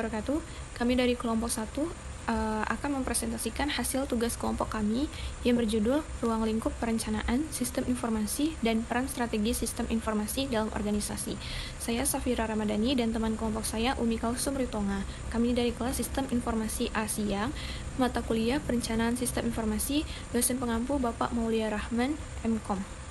wabarakatuh. Kami dari kelompok 1 akan mempresentasikan hasil tugas kelompok kami yang berjudul Ruang Lingkup Perencanaan Sistem Informasi dan Peran Strategi Sistem Informasi dalam Organisasi. Saya Safira Ramadhani dan teman kelompok saya Umi Kalsum Ritonga. Kami dari kelas Sistem Informasi A Siang, mata kuliah Perencanaan Sistem Informasi, dosen pengampu Bapak Maulia Rahman, MKom.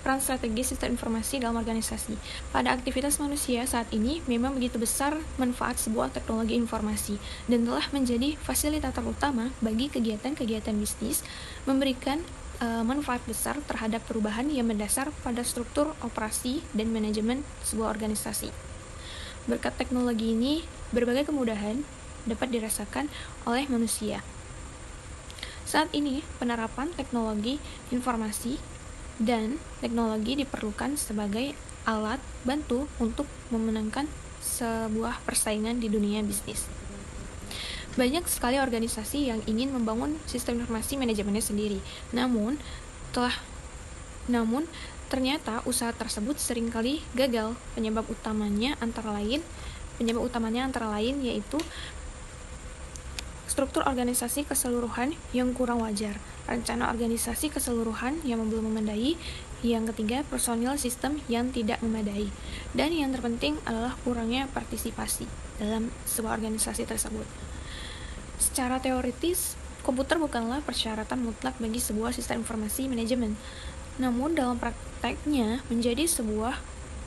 Peran strategi sistem informasi dalam organisasi. Pada aktivitas manusia saat ini memang begitu besar manfaat sebuah teknologi informasi dan telah menjadi fasilitator utama bagi kegiatan-kegiatan bisnis, memberikan manfaat besar terhadap perubahan yang mendasar pada struktur operasi dan manajemen sebuah organisasi. Berkat teknologi ini, berbagai kemudahan dapat dirasakan oleh manusia. Saat ini, penerapan teknologi informasi dan teknologi diperlukan sebagai alat bantu untuk memenangkan sebuah persaingan di dunia bisnis. Banyak sekali organisasi yang ingin membangun sistem informasi manajemennya sendiri, namun ternyata usaha tersebut seringkali gagal. Penyebab utamanya antara lain yaitu struktur organisasi keseluruhan yang kurang wajar, rencana organisasi keseluruhan yang belum memadai, yang ketiga personil sistem yang tidak memadai, dan yang terpenting adalah kurangnya partisipasi dalam sebuah organisasi tersebut. Secara teoritis, komputer bukanlah persyaratan mutlak bagi sebuah sistem informasi manajemen, namun dalam prakteknya menjadi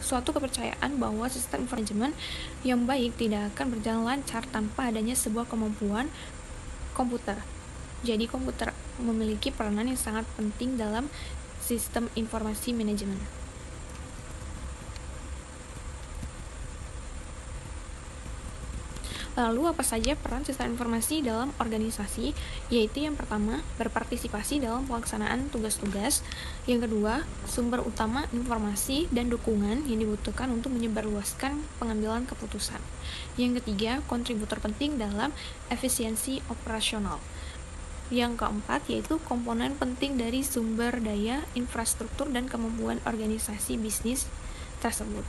suatu kepercayaan bahwa sistem manajemen yang baik tidak akan berjalan lancar tanpa adanya sebuah kemampuan komputer. Jadi komputer memiliki peranan yang sangat penting dalam sistem informasi manajemen. Lalu apa saja peran sistem informasi dalam organisasi? Yaitu yang pertama, berpartisipasi dalam pelaksanaan tugas-tugas. Yang kedua, sumber utama informasi dan dukungan yang dibutuhkan untuk menyebarluaskan pengambilan keputusan. Yang ketiga, kontributor penting dalam efisiensi operasional. Yang keempat, yaitu komponen penting dari sumber daya, infrastruktur, dan kemampuan organisasi bisnis tersebut.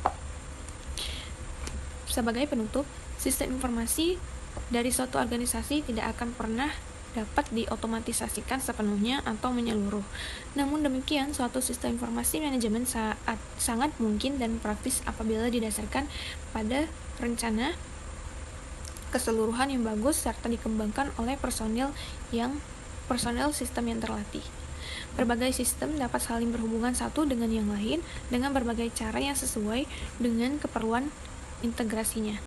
Sebagai penutup, sistem informasi dari suatu organisasi tidak akan pernah dapat diotomatisasikan sepenuhnya atau menyeluruh. Namun demikian, suatu sistem informasi manajemen sangat mungkin dan praktis apabila didasarkan pada rencana keseluruhan yang bagus serta dikembangkan oleh personel sistem yang terlatih. Berbagai sistem dapat saling berhubungan satu dengan yang lain dengan berbagai cara yang sesuai dengan keperluan integrasinya.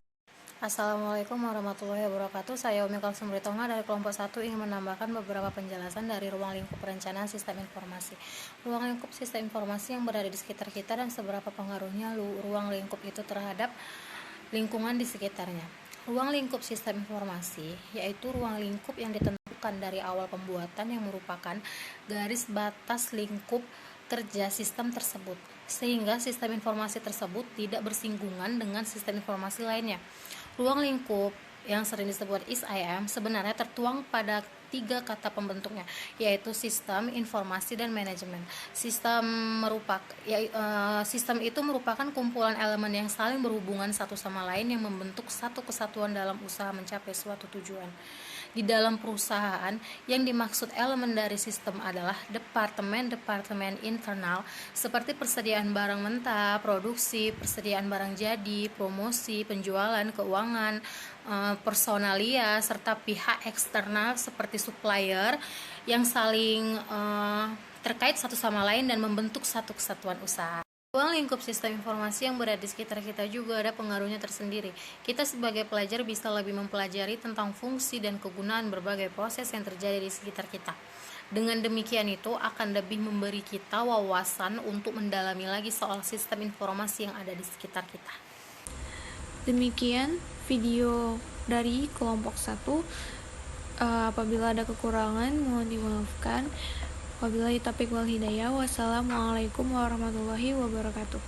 Assalamualaikum warahmatullahi wabarakatuh. Saya Umi Kalsum Ritonga dari kelompok 1 ingin menambahkan beberapa penjelasan dari ruang lingkup perencanaan sistem informasi. Ruang lingkup sistem informasi yang berada di sekitar kita dan seberapa pengaruhnya ruang lingkup itu terhadap lingkungan di sekitarnya. Ruang lingkup sistem informasi yaitu ruang lingkup yang ditentukan dari awal pembuatan yang merupakan garis batas lingkup kerja sistem tersebut, sehingga sistem informasi tersebut tidak bersinggungan dengan sistem informasi lainnya. Ruang lingkup yang sering disebut SIM sebenarnya tertuang pada 3 kata pembentuknya, yaitu sistem, informasi, dan manajemen. Sistem itu merupakan kumpulan elemen yang saling berhubungan satu sama lain yang membentuk satu kesatuan dalam usaha mencapai suatu tujuan. Di dalam perusahaan, yang dimaksud elemen dari sistem adalah departemen internal seperti persediaan barang mentah, produksi, persediaan barang jadi, promosi, penjualan, keuangan, personalia, serta pihak eksternal seperti supplier yang saling terkait satu sama lain dan membentuk satu kesatuan usaha. Ruang lingkup sistem informasi yang berada di sekitar kita juga ada pengaruhnya tersendiri. Kita sebagai pelajar bisa lebih mempelajari tentang fungsi dan kegunaan berbagai proses yang terjadi di sekitar kita. Dengan demikian itu akan lebih memberi kita wawasan untuk mendalami lagi soal sistem informasi yang ada di sekitar kita. Demikian video dari kelompok 1. Apabila ada kekurangan mohon dimaafkan. Wabillahi taufiq wal hidayah. Wassalamualaikum warahmatullahi wabarakatuh.